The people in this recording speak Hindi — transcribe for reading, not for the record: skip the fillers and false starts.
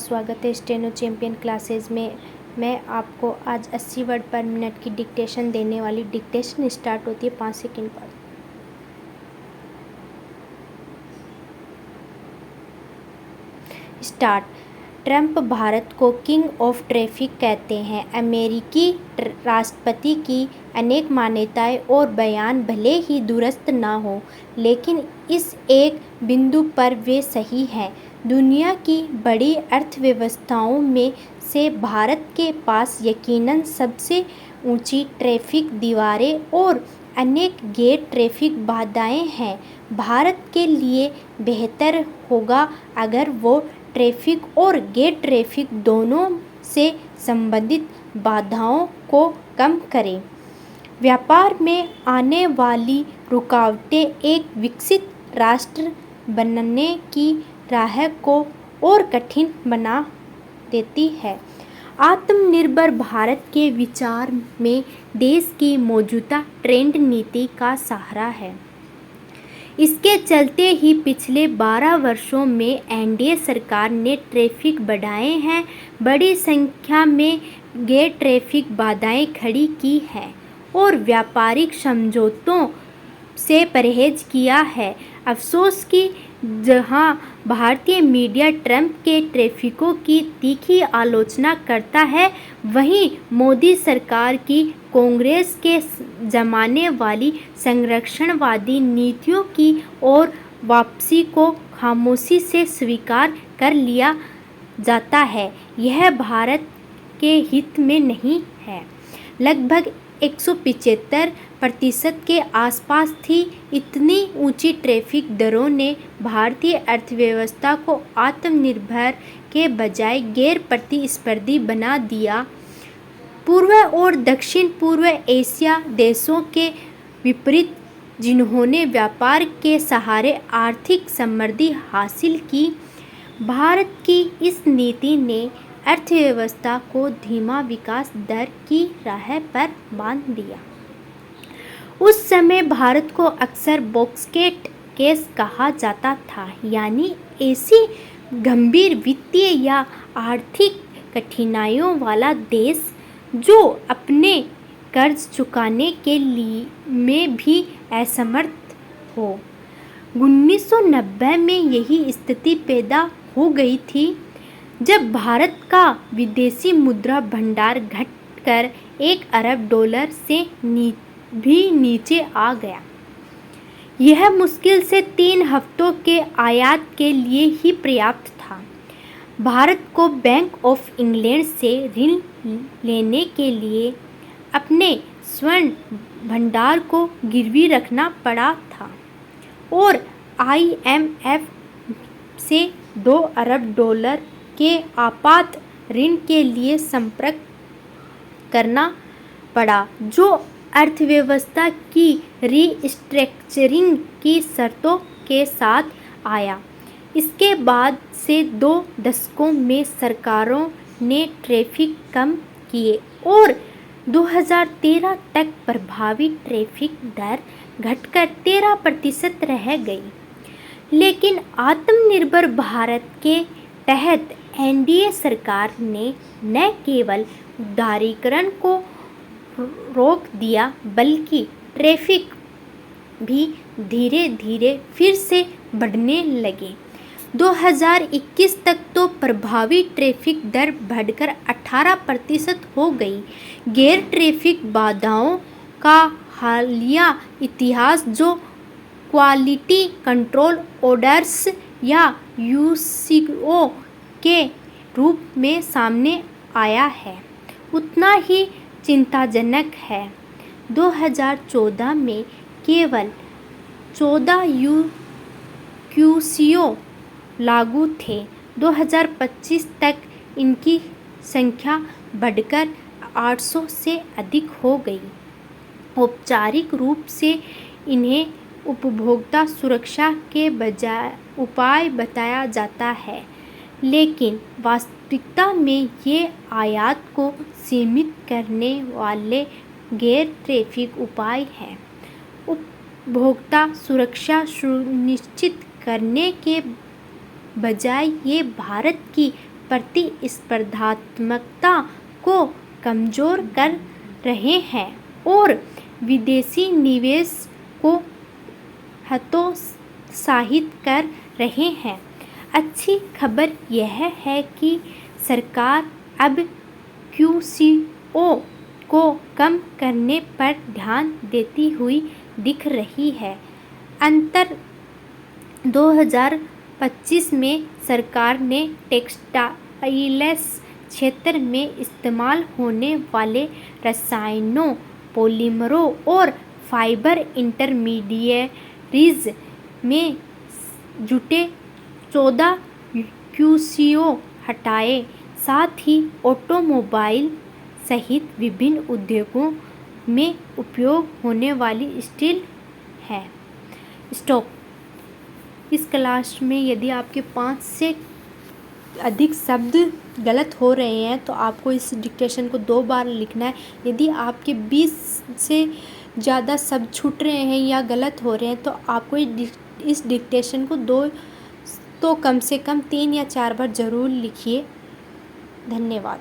स्वागत है स्टेनो चैंपियन क्लासेस में। मैं आपको आज 80 वर्ड पर मिनट की डिक्टेशन देने वाली। डिक्टेशन स्टार्ट होती है 5 सेकंड बाद। स्टार्ट। ट्रंप भारत को किंग ऑफ ट्रैफिक कहते हैं। अमेरिकी राष्ट्रपति की अनेक मान्यताएं और बयान भले ही दुरुस्त ना हो, लेकिन इस एक बिंदु पर वे सही हैं। दुनिया की बड़ी अर्थव्यवस्थाओं में से भारत के पास यकीनन सबसे ऊंची ट्रैफिक दीवारें और अनेक गैर ट्रैफिक बाधाएं हैं। भारत के लिए बेहतर होगा अगर वो ट्रैफिक और गैर ट्रैफिक दोनों से संबंधित बाधाओं को कम करें। व्यापार में आने वाली रुकावटें एक विकसित राष्ट्र बनने की राह को और कठिन बना देती है। आत्मनिर्भर भारत के विचार में देश की मौजूदा ट्रेंड नीति का सहारा है। इसके चलते ही पिछले 12 वर्षों में एनडीए सरकार ने ट्रैफिक बढ़ाए हैं, बड़ी संख्या में गैर ट्रैफिक बाधाएं खड़ी की हैं और व्यापारिक समझौतों से परहेज किया है। अफसोस कि जहां भारतीय मीडिया ट्रंप के ट्रैफिकों की तीखी आलोचना करता है, वहीं मोदी सरकार की कांग्रेस के जमाने वाली संरक्षणवादी नीतियों की ओर वापसी को खामोशी से स्वीकार कर लिया जाता है। यह भारत के हित में नहीं है। लगभग 175% के आसपास थी। इतनी ऊंची ट्रैफिक दरों ने भारतीय अर्थव्यवस्था को आत्मनिर्भर के बजाय गैर प्रतिस्पर्धी बना दिया। पूर्व और दक्षिण पूर्व एशिया देशों के विपरीत, जिन्होंने व्यापार के सहारे आर्थिक समृद्धि हासिल की, भारत की इस नीति ने अर्थव्यवस्था को धीमा विकास दर की राह पर बांध दिया। उस समय भारत को अक्सर बॉक्सकेट केस कहा जाता था, यानी ऐसी गंभीर वित्तीय या आर्थिक कठिनाइयों वाला देश जो अपने कर्ज चुकाने के लिए में भी असमर्थ हो। 1990 में यही स्थिति पैदा हो गई थी, जब भारत का विदेशी मुद्रा भंडार घटकर $1 अरब से भी नीचे आ गया। यह मुश्किल से 3 हफ्तों के आयात के लिए ही पर्याप्त था। भारत को बैंक ऑफ इंग्लैंड से ऋण लेने के लिए अपने स्वर्ण भंडार को गिरवी रखना पड़ा था और IMF से $2 अरब के आपात ऋण के लिए संपर्क करना पड़ा, जो अर्थव्यवस्था की रीस्ट्रक्चरिंग की शर्तों के साथ आया। इसके बाद से 2 दशकों में सरकारों ने ट्रैफिक कम किए और 2013 तक प्रभावी ट्रैफिक दर घटकर 13% रह गई। लेकिन आत्मनिर्भर भारत के तहत एनडीए सरकार ने न केवल उदारीकरण को रोक दिया, बल्कि ट्रैफिक भी धीरे धीरे फिर से बढ़ने लगे। 2021 तक तो प्रभावी ट्रैफिक दर बढ़कर 18% हो गई। गैर ट्रैफिक बाधाओं का हालिया इतिहास, जो क्वालिटी कंट्रोल ऑर्डर्स या UCO के रूप में सामने आया है, उतना ही चिंताजनक है। 2014 में केवल 14 UQCO लागू थे। 2025 तक इनकी संख्या बढ़कर 800 से अधिक हो गई। औपचारिक रूप से इन्हें उपभोक्ता सुरक्षा के बजाय उपाय बताया जाता है, लेकिन वास्तविकता में ये आयात को सीमित करने वाले गैर ट्रैफिक उपाय हैं। उपभोक्ता सुरक्षा सुनिश्चित करने के बजाय ये भारत की प्रतिस्पर्धात्मकता को कमज़ोर कर रहे हैं और विदेशी निवेश को हतोत्साहित कर रहे हैं। अच्छी खबर यह है कि सरकार अब QCO को कम करने पर ध्यान देती हुई दिख रही है। अंतर 2025 में सरकार ने टेक्सटाइल्स क्षेत्र में इस्तेमाल होने वाले रसायनों, पॉलीमरों और फाइबर इंटरमीडिएरीज में जुटे 14 QCO हटाए। साथ ही ऑटोमोबाइल सहित विभिन्न उद्योगों में उपयोग होने वाली स्टील है स्टॉक। इस क्लास में यदि आपके 5 से अधिक शब्द गलत हो रहे हैं तो आपको इस डिक्टेशन को 2 बार लिखना है। यदि आपके 20 से ज़्यादा शब्द छूट रहे हैं या गलत हो रहे हैं तो आपको इस डिक्टेशन को कम से कम 3 या 4 बार ज़रूर लिखिए। धन्यवाद।